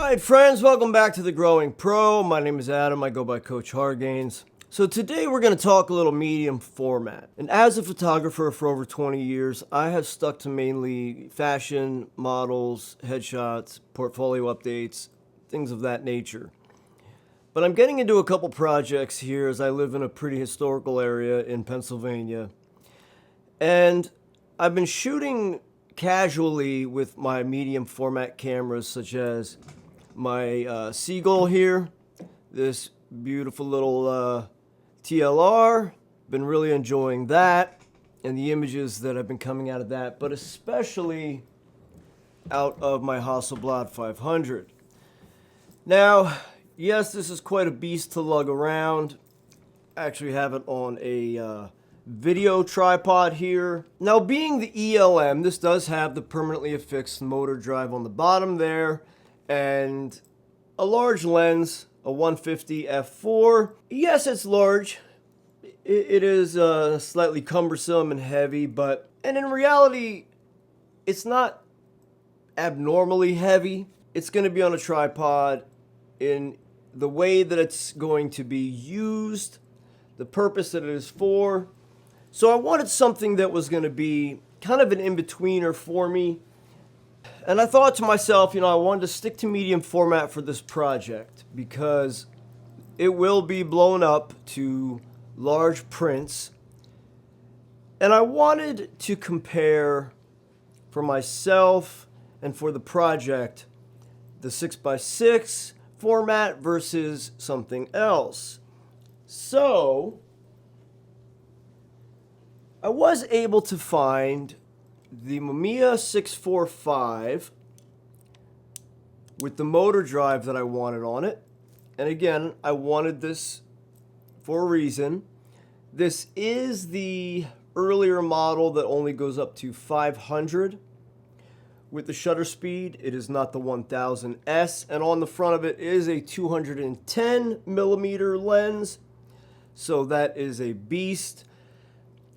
Alright friends, welcome back to The Growing Pro. My name is Adam, I go by Coach HardgainZ. So today we're going to talk a little medium format. And as a photographer for over 20 years, I have stuck to mainly fashion, models, headshots, portfolio updates, things of that nature. But I'm getting into a couple projects here as I live in a pretty historical area in Pennsylvania. And I've been shooting casually with my medium format cameras, such as my Seagull here, this beautiful little TLR. Been really enjoying that and the images that have been coming out of that, but especially out of my Hasselblad 500. Now, yes, this is quite a beast to lug around. I actually have it on a video tripod here. Now, being the ELM, this does have the permanently affixed motor drive on the bottom there and a large lens, a 150 f4. Yes, it's large. It is slightly cumbersome and heavy, and in reality, it's not abnormally heavy. It's going to be on a tripod in the way that it's going to be used, the purpose that it is for. So I wanted something that was going to be kind of an in-betweener for me. And I thought to myself, I wanted to stick to medium format for this project because it will be blown up to large prints. And I wanted to compare for myself and for the project the 6x6 format versus something else. So I was able to find the Mamiya 645 with the motor drive that I wanted on it. And again, I wanted this for a reason. This is the earlier model that only goes up to 500 with the shutter speed. It is not the 1000S, and on the front of it is a 210 millimeter lens. So that is a beast.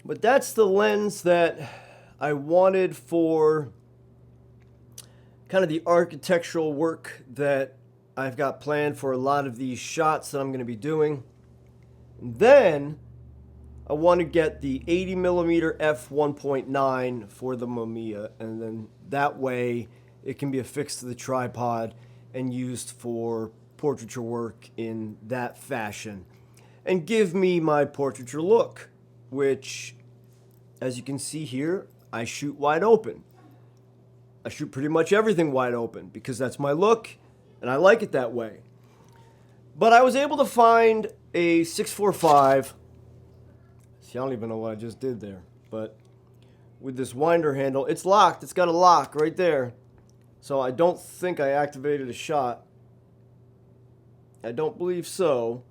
But that's the lens that I wanted for kind of the architectural work that I've got planned for a lot of these shots that I'm going to be doing. And then I want to get the 80 millimeter f1.9 for the Mamiya, and then that way it can be affixed to the tripod and used for portraiture work in that fashion and give me my portraiture look, which, as you can see here, I shoot wide open. I shoot pretty much everything wide open because that's my look and I like it that way. But I was able to find a 645. See, I don't even know what I just did there, but with this winder handle, it's locked. It's got a lock right there. So I don't think I activated a shot. I don't believe so,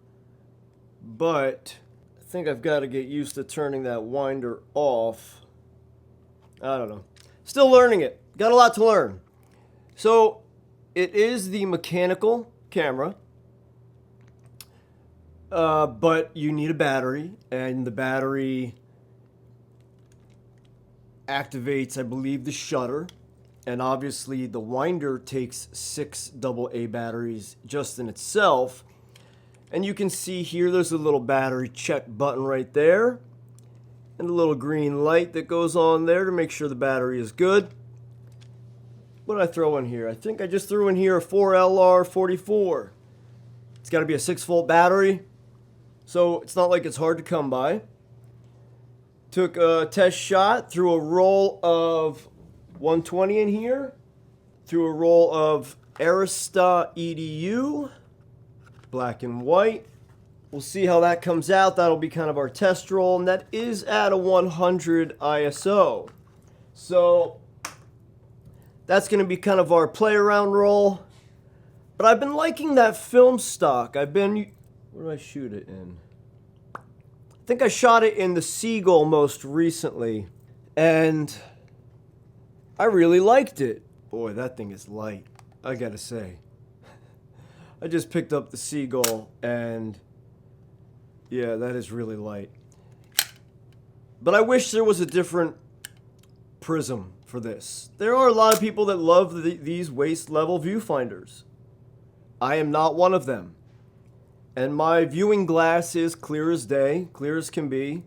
but I think I've got to get used to turning that winder off. I don't know. Still learning it. Got a lot to learn. So it is the mechanical camera, but you need a battery, and the battery activates, I believe, the shutter, and obviously the winder takes 6 AA batteries just in itself. And you can see here there's a little battery check button right there and a little green light that goes on there to make sure the battery is good. What did I throw in here? I think I just threw in here a 4LR44. It's got to be a 6-volt battery, so it's not like it's hard to come by. Took a test shot, threw a roll of 120 in here, threw a roll of Arista EDU, black and white. We'll see how that comes out. That'll be kind of our test roll, and that is at a 100 ISO. So that's going to be kind of our play around roll. But I've been liking that film stock. Where did I shoot it in? I think I shot it in the Seagull most recently, and I really liked it. Boy, that thing is light, I gotta say. I just picked up the Seagull, and yeah, that is really light. But I wish there was a different prism for this. There are a lot of people that love these waist level viewfinders. I am not one of them. And my viewing glass is clear as day, clear as can be.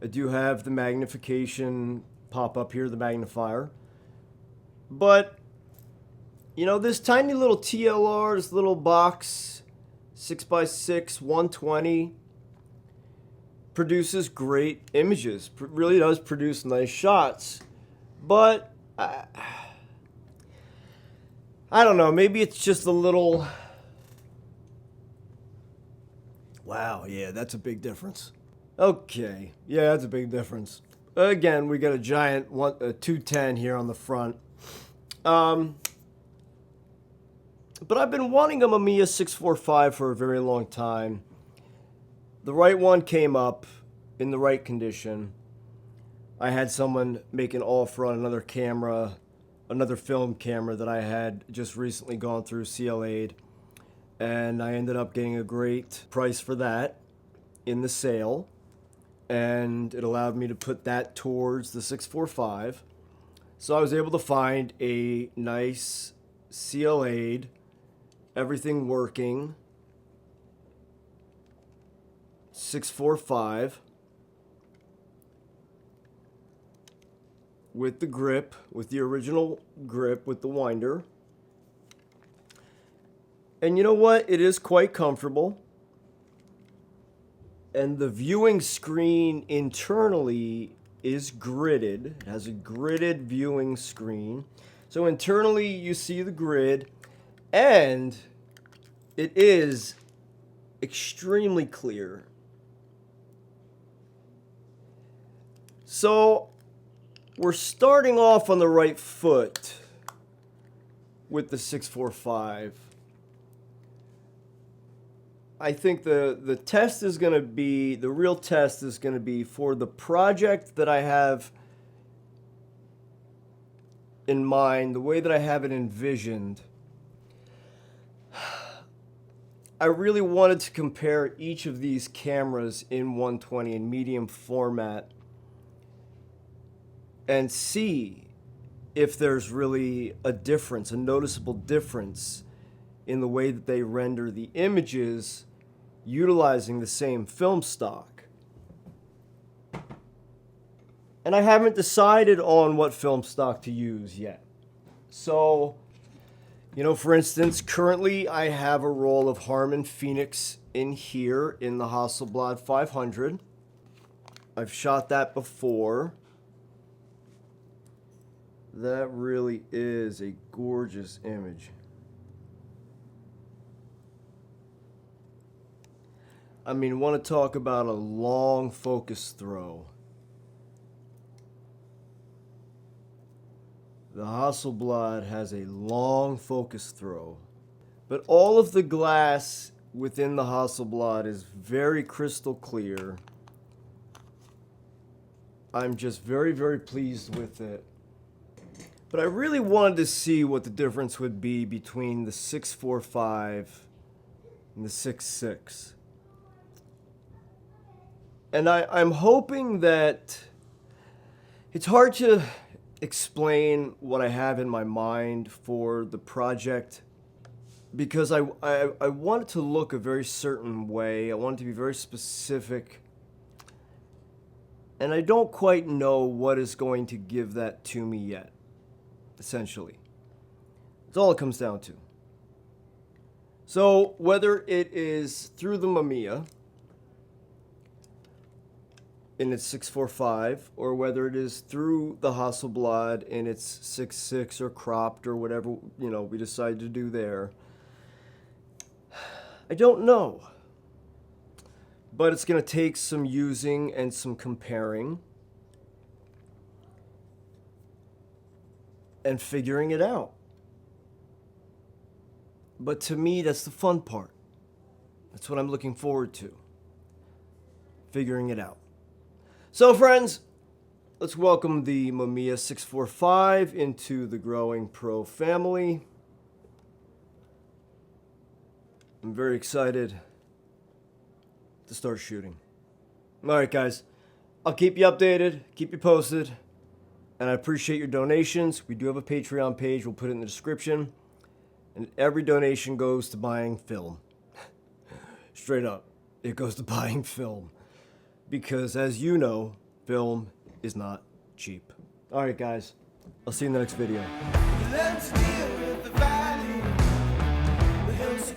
I do have the magnification pop up here, the magnifier. But, you know, this tiny little TLR, this little box, 6x6, 120, produces great images. Really does produce nice shots. But, I don't know, maybe it's just a little... Wow, yeah, that's a big difference. Okay, yeah, that's a big difference. Again, we got a giant 210 here on the front. But I've been wanting a Mamiya 645 for a very long time. The right one came up in the right condition. I had someone make an offer on another camera, another film camera that I had just recently gone through CLA'd. And I ended up getting a great price for that in the sale. And it allowed me to put that towards the 645. So I was able to find a nice CLA'd, everything working, 645 with the grip, with the original grip, with the winder. And you know what? It is quite comfortable. And the viewing screen internally is gridded. It has a gridded viewing screen. So internally you see the grid, and it is extremely clear. So we're starting off on the right foot with the 645. I think the test is going to be, the real test is going to be for the project that I have in mind, the way that I have it envisioned. I really wanted to compare each of these cameras in 120 in medium format and see if there's really a difference, a noticeable difference in the way that they render the images utilizing the same film stock. And I haven't decided on what film stock to use yet. So, you know, for instance, currently I have a roll of Harman Phoenix in here in the Hasselblad 500. I've shot that before. That really is a gorgeous image. I mean, want to talk about a long focus throw. The Hasselblad has a long focus throw. But all of the glass within the Hasselblad is very crystal clear. I'm just very, very pleased with it. But I really wanted to see what the difference would be between the 645 and the 6.6. And I'm hoping that it's hard to explain what I have in my mind for the project because I want it to look a very certain way. I want it to be very specific. And I don't quite know what is going to give that to me yet, essentially. That's all it comes down to. So whether it is through the Mamiya in its 645, or whether it is through the Hasselblad in its 6.6 or cropped or whatever, you know, we decide to do there. I don't know. But it's going to take some using and some comparing and figuring it out. But to me, that's the fun part. That's what I'm looking forward to. Figuring it out. So friends, let's welcome the Mamiya 645 into the growing pro family. I'm very excited to start shooting. Alright guys, I'll keep you updated, keep you posted, and I appreciate your donations. We do have a Patreon page, we'll put it in the description. And every donation goes to buying film. Straight up, it goes to buying film. Because as you know, film is not cheap. Alright guys, I'll see you in the next video. Let's deal with the valley, the hills